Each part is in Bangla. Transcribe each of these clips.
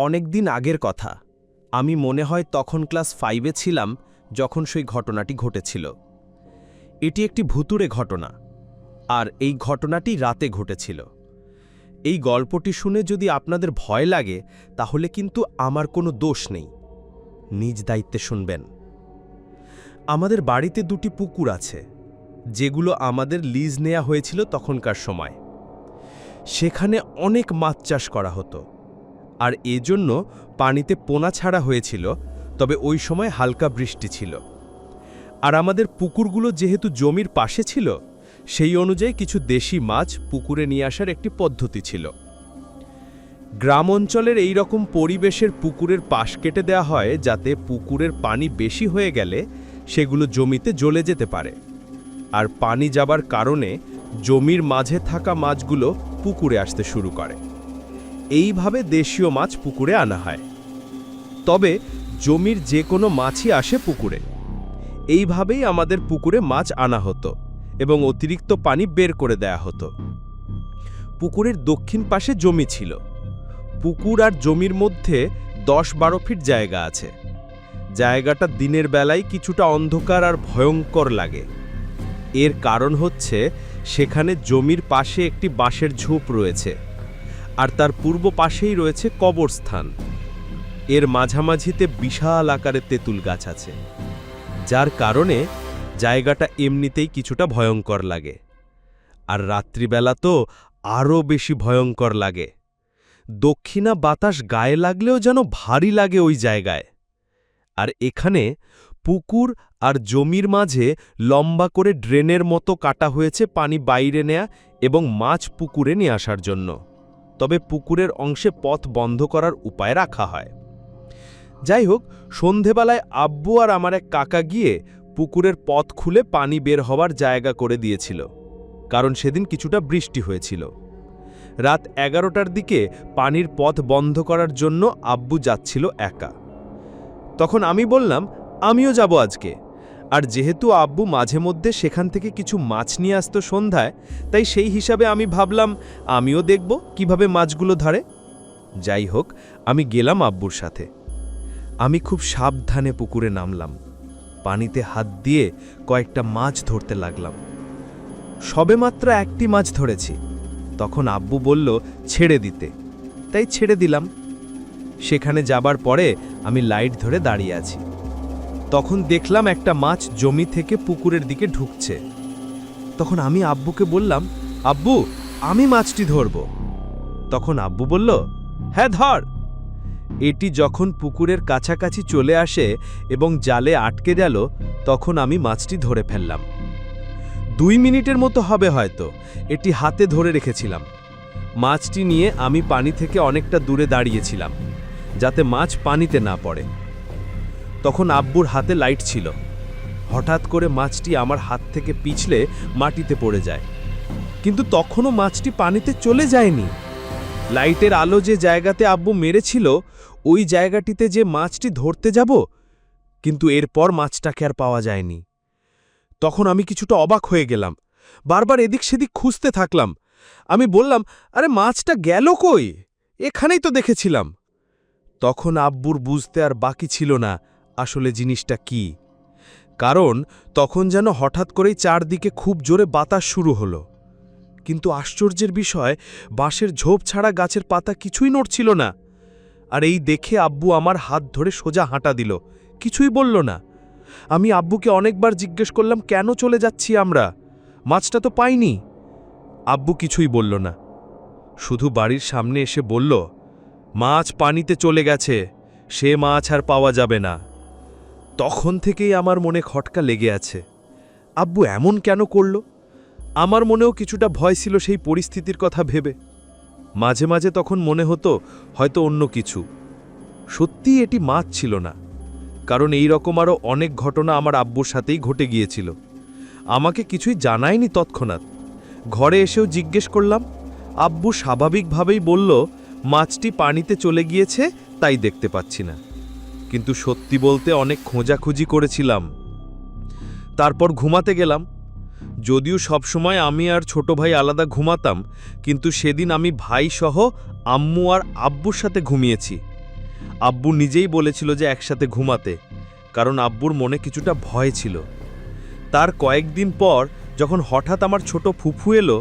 অনেক দিন আগের কথা। আমি মনে হয় তখন ক্লাস 5-এ ছিলাম যখন সেই ঘটনাটি ঘটেছিল। এটি একটি ভুতুড়ে ঘটনা, আর এই ঘটনাটি রাতে ঘটেছিল। এই গল্পটি শুনে যদি আপনাদের ভয় লাগে তাহলে কিন্তু আমার কোনো দোষ নেই। নিজ দায়িত্বে শুনবেন। আমাদের বাড়িতে দুটি পুকুর আছে, যেগুলো আমাদের লিজ নেওয়া হয়েছিল তখনকার সময়। সেখানে অনেক মাছ চাষ করা হতো, আর এজন্য পানিতে পোনা ছাড়া হয়েছিল। তবে ওই সময় হালকা বৃষ্টি ছিল, আর আমাদের পুকুরগুলো যেহেতু জমির পাশে ছিল, সেই অনুযায়ী কিছু দেশি মাছ পুকুরে নিয়ে আসার একটি পদ্ধতি ছিল। গ্রাম অঞ্চলের এই রকম পরিবেশের পুকুরের পাশ কেটে দেওয়া হয়, যাতে পুকুরের পানি বেশি হয়ে গেলে সেগুলো জমিতে জ্বলে যেতে পারে, আর পানি যাবার কারণে জমির মাঝে থাকা মাছগুলো পুকুরে আসতে শুরু করে। এইভাবে দেশীয় মাছ পুকুরে আনা হয়। তবে জমির যে কোনো মাছই আসে পুকুরে। এইভাবেই আমাদের পুকুরে মাছ আনা হতো এবং অতিরিক্ত পানি বের করে দেয়া হতো। পুকুরের দক্ষিণ পাশে জমি ছিল। পুকুর আর জমির মধ্যে 10-12 ফিট জায়গা আছে। জায়গাটা দিনের বেলায় কিছুটা অন্ধকার আর ভয়ঙ্কর লাগে। এর কারণ হচ্ছে সেখানে জমির পাশে একটি বাঁশের ঝোপ রয়েছে, আর তার পূর্ব পাশেই রয়েছে কবরস্থান। এর মাঝামাঝিতে বিশাল আকারের তেঁতুল গাছ আছে, যার কারণে জায়গাটা এমনিতেই কিছুটা ভয়ঙ্কর লাগে। আর রাত্রিবেলা তো আরও বেশি ভয়ঙ্কর লাগে। দক্ষিণা বাতাস গায়ে লাগলেও যেন ভারী লাগে ওই জায়গায়। আর এখানে পুকুর আর জমির মাঝে লম্বা করে ড্রেনের মতো কাটা হয়েছে পানি বাইরে নেয়া এবং মাছ পুকুরে নিয়ে আসার জন্য। তবে পুকুরের অংশে পথ বন্ধ করার উপায় রাখা হয়। যাই হোক, সন্ধেবেলায় আব্বু আর আমার এক কাকা গিয়ে পুকুরের পথ খুলে পানি বের হওয়ার জায়গা করে দিয়েছিল, কারণ সেদিন কিছুটা বৃষ্টি হয়েছিল। রাত 11টার দিকে পানির পথ বন্ধ করার জন্য আব্বু যাচ্ছিল একা। তখন আমি বললাম, আমিও যাব আজকে। আর যেহেতু আব্বু মাঝে মধ্যে সেখান থেকে কিছু মাছ নিয়ে আসতো সন্ধ্যায়, তাই সেই হিসাবে আমি ভাবলাম আমিও দেখব কিভাবে মাছগুলো ধরে। যাই হোক, আমি গেলাম আব্বুর সাথে। আমি খুব সাবধানে পুকুরে নামলাম। পানিতে হাত দিয়ে কয়েকটা মাছ ধরতে লাগলাম। সবেমাত্র একটি মাছ ধরেছি, তখন আব্বু বলল ছেড়ে দিতে, তাই ছেড়ে দিলাম। সেখানে যাবার পরে আমি লাইট ধরে দাঁড়িয়ে আছি। তখন দেখলাম একটা মাছ জমি থেকে পুকুরের দিকে ঢুকছে। তখন আমি আব্বুকে বললাম, আব্বু, আমি মাছটি ধরব। তখন আব্বু বলল, হ্যাঁ ধর। এটি যখন পুকুরের কাছাকাছি চলে আসে এবং জালে আটকে গেল, তখন আমি মাছটি ধরে ফেললাম। 2 মিনিটের মতো হবে হয়তো। এটি হাতে ধরে রেখেছিলাম। মাছটি নিয়ে আমি পানি থেকে অনেকটা দূরে দাঁড়িয়েছিলাম, যাতে মাছ পানিতে না পড়ে। তখন আব্বুর হাতে লাইট ছিল। হঠাৎ করে মাছটি আমার হাত থেকে পিছলে মাটিতে পড়ে যায়, কিন্তু তখনও মাছটি পানিতে চলে যায়নি। লাইটের আলো যে জায়গাতে আব্বু মেরেছিল, ওই জায়গাটিতে যে মাছটি ধরতে যাব, কিন্তু এরপর মাছটাকে আর পাওয়া যায়নি। তখন আমি কিছুটা অবাক হয়ে গেলাম। বারবার এদিক সেদিক খুঁজতে থাকলাম। আমি বললাম, আরে মাছটা গেল কই? এখানেই তো দেখেছিলাম। তখন আব্বুর বুঝতে আর বাকি ছিল না আসলে জিনিসটা কি। কারণ তখন যেন হঠাৎ করেই চারদিকে খুব জোরে বাতাস শুরু হলো। কিন্তু আশ্চর্যের বিষয়, বাঁশের ঝোপ ছাড়া গাছের পাতা কিছুই নড়ছিল না। আর এই দেখে আব্বু আমার হাত ধরে সোজা হাঁটা দিল, কিছুই বলল না। আমি আব্বুকে অনেকবার জিজ্ঞেস করলাম, কেন চলে যাচ্ছি আমরা? মাছটা তো পাইনি। আব্বু কিছুই বলল না, শুধু বাড়ির সামনে এসে বলল, মাছ পানিতে চলে গেছে, সে মাছ আর পাওয়া যাবে না। তখন থেকেই আমার মনে খটকা লেগে আছে, আব্বু এমন কেন করল? আমার মনেও কিছুটা ভয় ছিল সেই পরিস্থিতির কথা ভেবে। মাঝে মাঝে তখন মনে হতো হয়তো অন্য কিছু। সত্যিই এটি মাছ ছিল না, কারণ এই রকম আরও অনেক ঘটনা আমার আব্বুর সাথেই ঘটে গিয়েছিল। আমাকে কিছুই জানায়নি তৎক্ষণাৎ। ঘরে এসেও জিজ্ঞেস করলাম। আব্বু স্বাভাবিকভাবেই বলল, মাছটি পানিতে চলে গিয়েছে, তাই দেখতে পাচ্ছি না। কিন্তু সত্যি বলতে অনেক খোঁজাখুঁজি করেছিলাম। তারপর ঘুমাতে গেলাম। যদিও সবসময় আমি আর ছোট ভাই আলাদা ঘুমাতাম, কিন্তু সেদিন আমি ভাই সহ আম্মু আর আব্বুর সাথে ঘুমিয়েছি। আব্বু নিজেই বলেছিল যে একসাথে ঘুমাতে, কারণ আব্বুর মনে কিছুটা ভয় ছিল। তার কয়েকদিন পর যখন হঠাৎ আমার ছোট ফুফু এলো,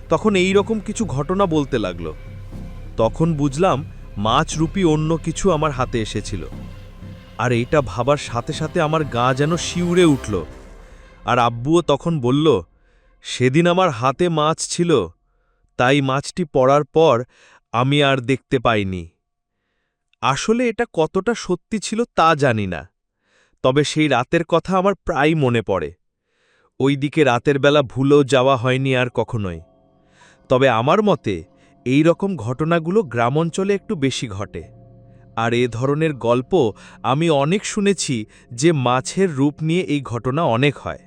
তখন এই রকম কিছু ঘটনা বলতে লাগলো। তখন বুঝলাম মাছরূপী অন্য কিছু আমার হাতে এসেছিল। আর এইটা ভাবার সাথে সাথে আমার গা যেন শিউরে উঠল। আর আব্বুও তখন বলল, সেদিন আমার হাতে মাছ ছিল, তাই মাছটি পড়ার পর আমি আর দেখতে পাইনি। আসলে এটা কতটা সত্যি ছিল তা জানি না, তবে সেই রাতের কথা আমার প্রায় মনে পড়ে। ওই দিকে রাতের বেলা ভুলেও যাওয়া হয়নি আর কখনোই। তবে আমার মতে এই রকম ঘটনাগুলো গ্রামাঞ্চলে একটু বেশি ঘটে। আর এ ধরনের গল্প আমি অনেক শুনেছি যে মাছের রূপ নিয়ে এই ঘটনা অনেক হয়।